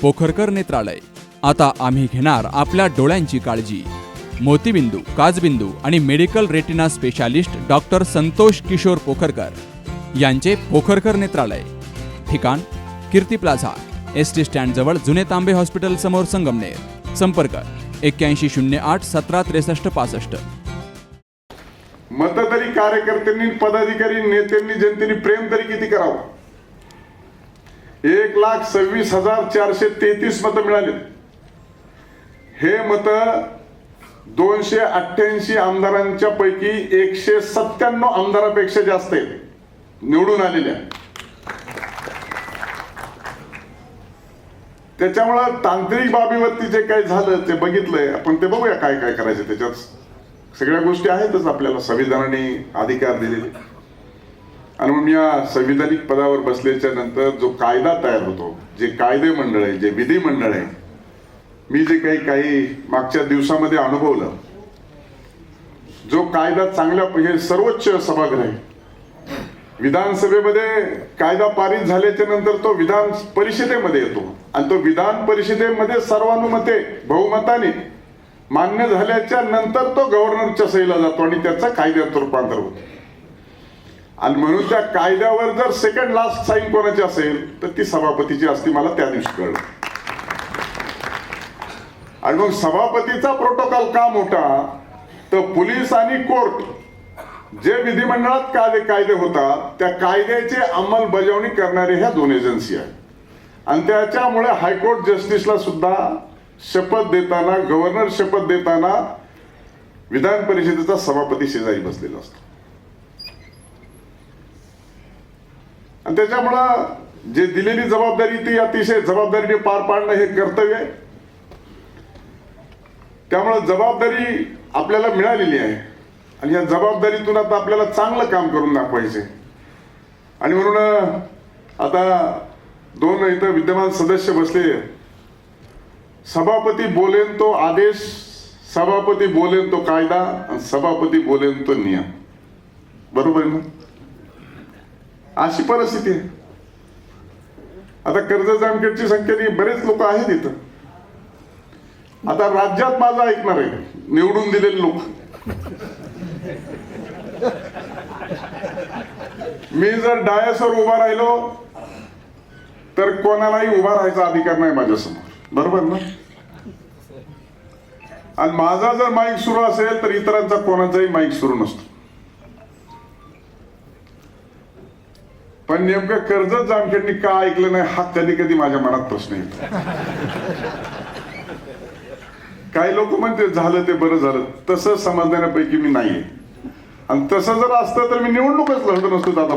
पोखरकर नेत्रालय. आता आम्ही घेणार आपल्या डोळ्यांची काळजी. मोतीबिंदू, काचबिंदू आणि medical retina specialist doctor Santosh Kishor Pokharkar यांचे पोखरकर नेत्रालय. ठिकाण कीर्ती प्लाझा, एसटी स्टँड जवळ जुने तांबे हॉस्पिटल समोर, संगमनेर. संपर्क 8108 1763 65. मतदारी कार्यकर्त्यांनी, पदाधिकारी, नेत्यांनी, जनतेने प्रेम तरी किती करावं? 1,26,433 मतं मिळाली. हे मत 288 आमदारांच्या पैकी 197 आमदारांपेक्षा जास्त आहेत निवडून आलेल्या. त्याच्यामुळं तांत्रिक बाबीवरती जे काही झालं ते बघितलंय आपण. ते बघूया काय काय करायचं. त्याच्यात सगळ्या गोष्टी आहेतच आपल्याला संविधानाने अधिकार दिलेले. आणि मग या संविधानिक पदावर बसल्याच्या नंतर जो कायदा तयार होतो, जे कायदे मंडळ आहे, जे विधी मंडळ आहे, मी जे काही मागच्या दिवसामध्ये अनुभवलं, जो कायदा चांगल्या, हे सर्वोच्च सभागृह आहे, विधानसभेमध्ये कायदा पारित झाल्याच्या नंतर तो विधान परिषदेमध्ये येतो आणि तो विधान परिषदेमध्ये सर्वानुमते बहुमताने मान्य झाल्याच्या नंतर तो गव्हर्नरच्या सहीला जातो आणि त्याचा कायद्यात रूपांतर होतो. आणि म्हणून त्या कायद्यावर जर सेकंड लास्ट साईन कोणाची असेल तर ती सभापतीची असते. मला त्या दिवशी कळलं. आणि मग सभापतीचा प्रोटोकॉल का मोठा, तर पोलीस आणि कोर्ट जे विधिमंडळात कायदे होतात त्या कायद्याची अंमलबजावणी करणारे ह्या दोन एजन्सी आहेत. आणि त्याच्यामुळे हायकोर्ट जस्टिसला सुद्धा शपथ देताना, गव्हर्नर शपथ देताना विधान परिषदेचा सभापती शेजारी बसलेला असतो. आणि त्याच्यामुळं जे दिलेली जबाबदारी ती अतिशय जबाबदारीने पार पाडणं हे कर्तव्य आहे. त्यामुळं जबाबदारी आपल्याला मिळालेली आहे आणि या जबाबदारीतून आता आपल्याला चांगलं काम करून दाखवायचे. आणि म्हणून आता दोन इथं विद्यमान सदस्य बसले. सभापती बोलेन तो आदेश, सभापती बोलेन तो कायदा आणि सभापती बोलेन तो नियम. बरोबर आहे ना? अशी परिस्थिती आहे. आता कर्जत जामखेडची संख्येने बरेच लोक आहेत इथं. आता राज्यात माझं ऐकणार आहे निवडून दिलेले लोक. मी जर डायसवर उभा राहिलो तर कोणालाही उभा राहायचा अधिकार नाही माझ्यासमोर. बरोबर ना? आणि माझा जर माईक सुरू असेल तर इतरांचा कोणाचाही माईक सुरू नसतो. पण नेमकं कर्जत जामखेडनी का ऐकलं नाही हा कधी कधी माझ्या मनात प्रश्न येतो. काही लोक म्हणते झालं ते बरं झालं, तसं समजण्यापैकी मी नाहीये. आणि तसं जर असतं तर मी निवडणूकच लढलो नसतो दादा.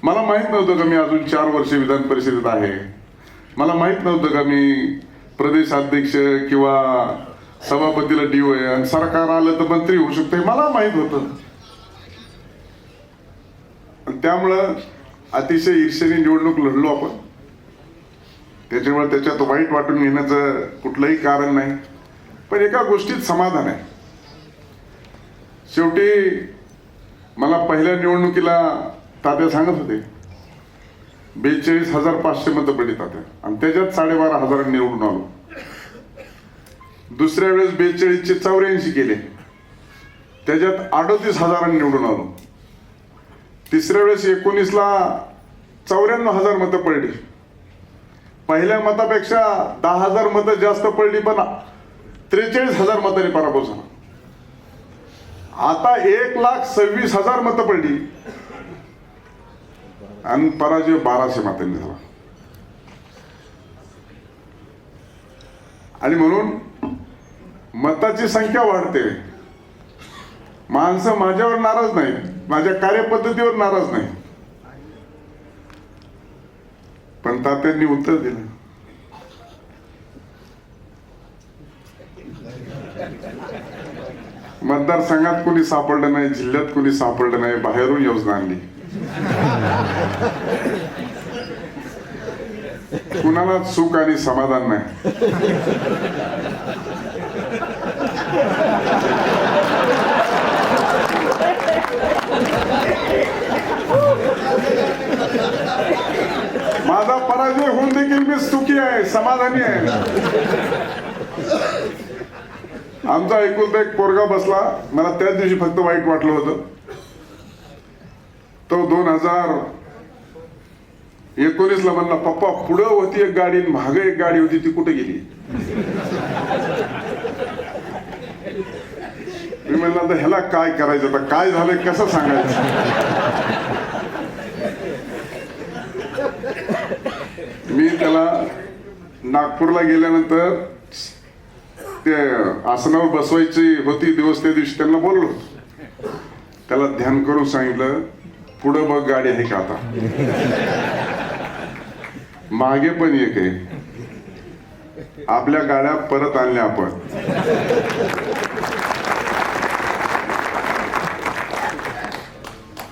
मला माहित नव्हतं का मी अजून 4 वर्ष विधान परिषदेत आहे. मला माहित नव्हतं का मी प्रदेशाध्यक्ष किंवा सभापतीला डीओ आहे आणि सरकार आलं तर मंत्री होऊ शकते. मला माहित होतं. त्यामुळं अतिशय ईर्ष्येने निवडणूक लढलो आपण. त्याच्यामुळे त्याच्यात वाईट वाटून घेण्याचं कुठलंही कारण नाही. पण एका गोष्टीत समाधान आहे. शेवटी मला पहिल्या निवडणुकीला तात्या सांगत होते 42,500 मतं पडली तात्या आणि त्याच्यात 12,500 निवडून आलो. दुसऱ्या वेळेस 42चे 84 केले, त्याच्यात 38,000 निवडून आलो. तिसऱ्या वेळेस 19ला 94,000 मतं पडली. पहिल्या मतापेक्षा 10,000 मतं जास्त पडली पण 43,000 मतांनी पराभव झाला. आता 1,26,000 मतं पडली आणि पराजय 1200 मतांनी झाला. आणि म्हणून मताची संख्या वाढते. माणसं माझ्यावर नाराज नाही, माझ्या कार्यपद्धतीवर नाराज नाही. पण तात्यांनी उत्तर दिलं. मतदारसंघात कोणी सापडलं नाही, जिल्ह्यात कोणी सापडलं नाही, बाहेरून योजना आणली. कुणाला सुख आणि समाधान नाही. माझा पराजय होऊन देखील मी सुखी आहे, समाधानी आहे. आमचा एकुलता एक पोरगा बसला, मला त्याच दिवशी फक्त वाईट वाटलं होतं. तो 2019 ला म्हणला, पप्पा पुढं होती एक गाडी, मागे एक गाडी होती, ती कुठे गेली? मी म्हणलं आता ह्याला काय करायचं, आता काय झालंय कसं सांगायचं. मी त्याला नागपूरला गेल्यानंतर ते आसनावर बसवायची होती दिवस, त्या दिवशी त्यांना बोललो, त्याला ध्यान करून सांगितलं, पुढं बघ गाडी आहे का, आता मागे पण एक आहे, आपल्या गाड्या परत आणल्या आपण.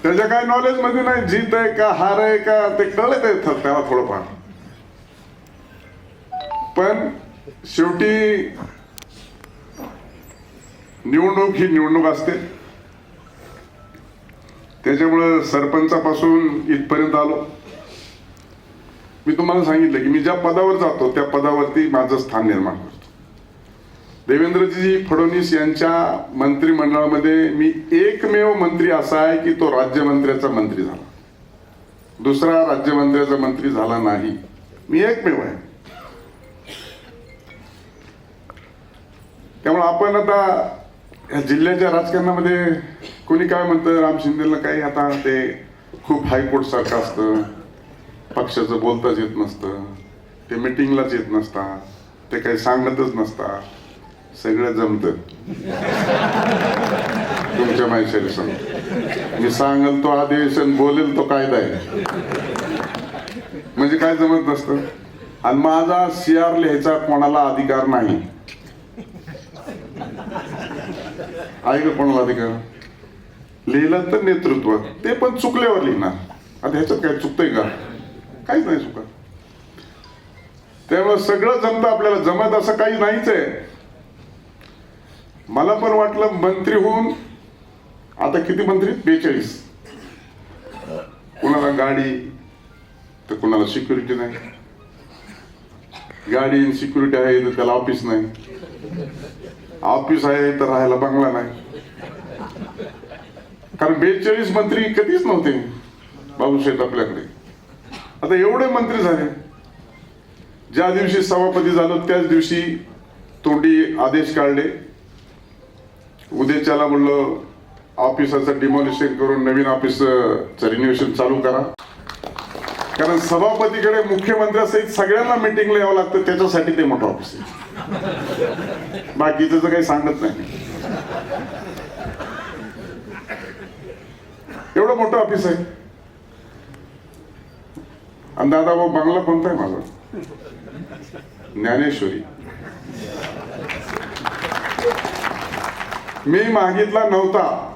त्याच्या काय नॉलेज मध्ये नाही, जीत आहे का हार आहे का ते कळत आहे त्याला थोडंफार. पण शेवटी निवडणूक ही निवडणूक असते. त्याच्यामुळं सरपंचापासून इथपर्यंत आलो. मी तुम्हाला सांगितलं की मी ज्या पदावर जातो त्या पदावरती माझं स्थान निर्माण करतो. देवेंद्रजी फडणवीस यांच्या मंत्रिमंडळामध्ये मी एकमेव मंत्री असा आहे की तो राज्यमंत्र्याचा मंत्री झाला, दुसरा राज्यमंत्र्याचा मंत्री झाला नाही. मी एकमेव आहे. त्यामुळे आपण आता या जिल्ह्याच्या राजकारणामध्ये कोणी काय म्हणतं, राम शिंदेला काही आता ते खूप हायकोर्ट सारखं असतं, पक्षाचं बोलताच येत नसतं, ते मिटिंगलाच येत नसतात, ते काही सांगतच नसतात, सगळं जमतं. तुमच्या माहिती सांग, मी सांगल तो आदेश आणि बोलेल तो कायदा आहे, म्हणजे काय जमत नसतं. आणि माझा CR लिहायचा कोणाला अधिकार नाही. आहे का कोणाला अधिकार? लिहिलं तर नेतृत्व, ते पण चुकल्यावर लिहिणार. आता ह्याच्यात काय चुकतंय का? काहीच नाही चुकत. त्यामुळे सगळं जमतं आपल्याला, जमत असं काही नाहीच आहे. मला पण वाटलं मंत्री होऊन, आता किती मंत्री? 42. कुणाला गाडी तर कुणाला सिक्युरिटी नाही, गाडी सिक्युरिटी आहे तर त्याला ऑफिस नाही, ऑफिस आहे तर राहायला बंगला नाही. कारण 42 मंत्री कधीच नव्हते बाबूशेठ आपल्याकडे. आता एवढे मंत्री झाले. ज्या दिवशी सभापती झालो त्याच दिवशी तोंडी आदेश काढले, उद्याच्याला म्हणलं ऑफिसाचं डिमॉलिशन करून नवीन ऑफिसचं रिन्युएशन चालू करा. कारण सभापतीकडे मुख्यमंत्र्यासहित सगळ्यांना मिटिंगला यावं लागतं, त्याच्यासाठी ते मोठं ऑफिस आहे. बाकीचं काही सांगत नाही. एवढं मोठं ऑफिस आहे. आणि दादा भाऊ बंगला कोणता आहे माझा? ज्ञानेश्वरी. मी मागितला नव्हता,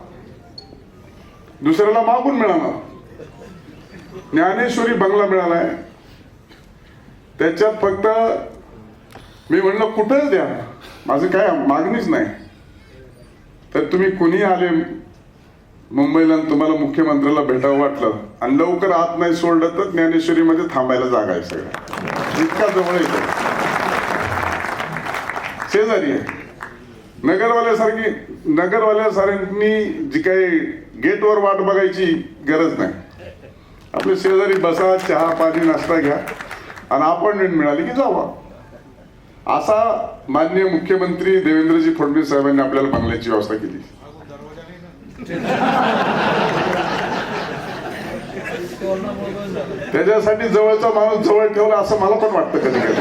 दुसऱ्याला मागून मिळाला. ज्ञानेश्वरी बंगला मिळालाय. त्याच्यात फक्त मी म्हणलं कुठं द्या, माझं काय मागणीच नाही. तर तुम्ही कुणी आले मुंबईला आणि तुम्हाला मुख्यमंत्र्याला भेटावं वाटलं आणि लवकर आत नाही सोडलं तर ज्ञानेश्वरीमध्ये थांबायला जागा आहे. सगळं इतका जवळ येतो, शेजारी आहे. नगरवाल्यासारखी जी काही गेटवर वाट बघायची गरज नाही. आपले शेजारी बसा, चहा पाणी नाश्ता घ्या आणि अपॉइंटमेंट मिळाली की जावा. असा माननीय मुख्यमंत्री देवेंद्रजी फडणवीस साहेबांनी आपल्याला बंगल्याची व्यवस्था केली. त्याच्यासाठी जवळचा माणूस जवळ ठेवला असं मला पण वाटतं कधी कधी.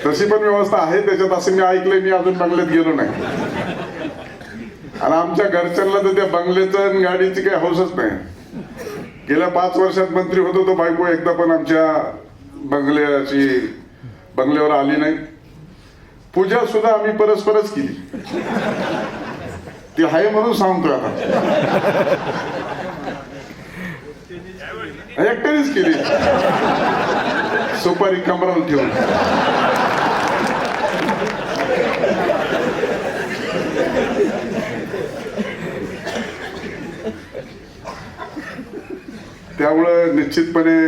तशी पण व्यवस्था आहे त्याच्यात असं मी ऐकलंय. मी अजून बंगल्यात गेलो नाही. आणि आमच्या घरच्यांना तर त्या बंगल्याचं आणि गाडीची काही हौसच नाही. गेल्या 5 वर्षात मंत्री होतो तो बायको एकदा पण आमच्या बंगल्यावर आली नाही. पूजा सुद्धा आम्ही परस्परच केली. ती आहे म्हणून सांगतोय आता. एकट्यानेच केली, सुपारी कमराला ठेवून. त्यामुळं निश्चितपणे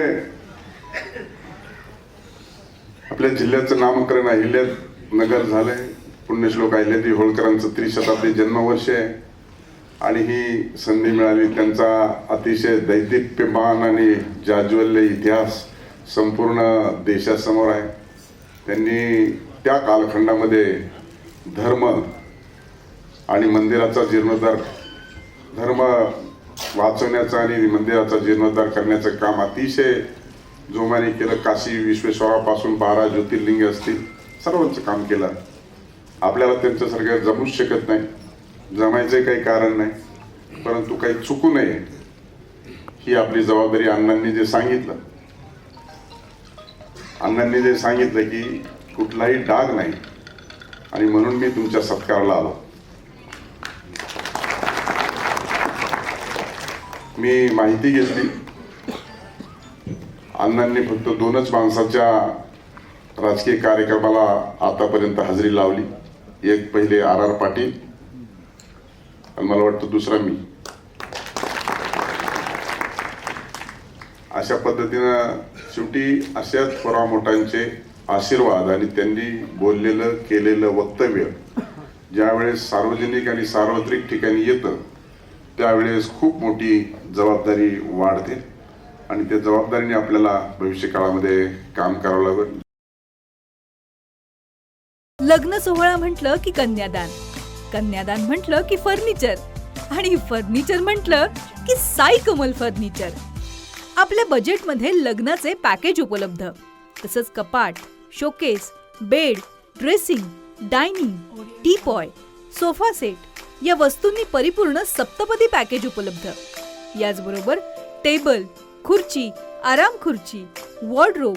आपल्या जिल्ह्याचं नामकरण अहिल्यानगर झालंय. पुण्यश्लोक अहिल्यादेवी होळकरांचं त्रिशताब्दी जन्मवर्ष आहे आणि ही संधी मिळाली. त्यांचा अतिशय दैदिप्यमान आणि जाज्वल्य इतिहास संपूर्ण देशासमोर आहे. त्यांनी त्या कालखंडामध्ये धर्म आणि मंदिराचा जीर्णोद्धार, धर्म वाचवण्याचा आणि मंदिराचा जीर्णोद्धार करण्याचं काम अतिशय जोमाने केलं. काशी विश्वेश्वरापासून 12 ज्योतिर्लिंग असतील, सर्वांचं काम केलं. आपल्याला त्यांच्यासारखं जमूच शकत नाही, जमायचं काही कारण नाही, परंतु काही चुकू नये ही आपली जबाबदारी. अण्णांनी जे सांगितलं की कुठलाही डाग नाही आणि म्हणून मी तुमच्या सत्काराला आलो. मी माहिती घेतली. अण्णांनी फक्त 2च माणसाच्या राजकीय कार्यक्रमाला आतापर्यंत हजेरी लावली. एक पहिले R.R. पाटील आणि मला वाटतं दुसरा मी. अशा पद्धतीनं शेवटी अशाच थोरा मोठ्यांचे आशीर्वाद आणि त्यांनी बोललेलं केलेलं वक्तव्य ज्यावेळेस सार्वजनिक आणि सार्वत्रिक ठिकाणी येतं त्यावेळेस खूप मोठी जबाबदारी वाढते आणि त्या जबाबदारीने आपल्याला भविष्य काळामध्ये काम करावं लागेल. लग्न सोहळा म्हटलं की कन्यादान, कन्यादान म्हटलं की फर्निचर आणि फर्निचर म्हटलं की साई कमल फर्निचर. आपल्या बजेटमध्ये लग्नाचे पॅकेज उपलब्ध, तसंच कपाट, showcase, bed, dressing, dining, teapoy, sofa set या वस्तूंनी परिपूर्ण सप्तपदी पॅकेज उपलब्ध. याचबरोबर टेबल, खुर्ची, आराम खुर्ची, वॉर्डरोब,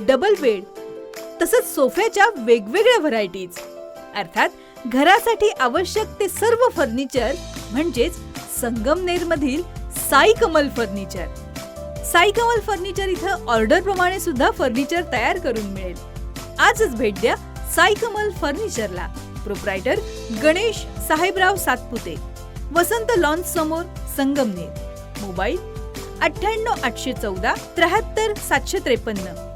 डबल बेड तसंच सोफ्याच्या वेगवेगळ्या व्हरायटीज. अर्थात घरासाठी आवश्यक ते सर्व फर्निचर म्हणजेच संगमनेरमधील साई कमल फर्निचर. साई कमल फर्निचर इथं ऑर्डर प्रमाणे सुद्धा फर्निचर तयार करून मिळेल. आजच भेट द्या साई कमल फर्निचरला. प्रोप्रायटर गणेश साहेबराव सातपुते, वसंत लॉन्स समोर, संगमनेर. मोबाईल 98 814 73 753.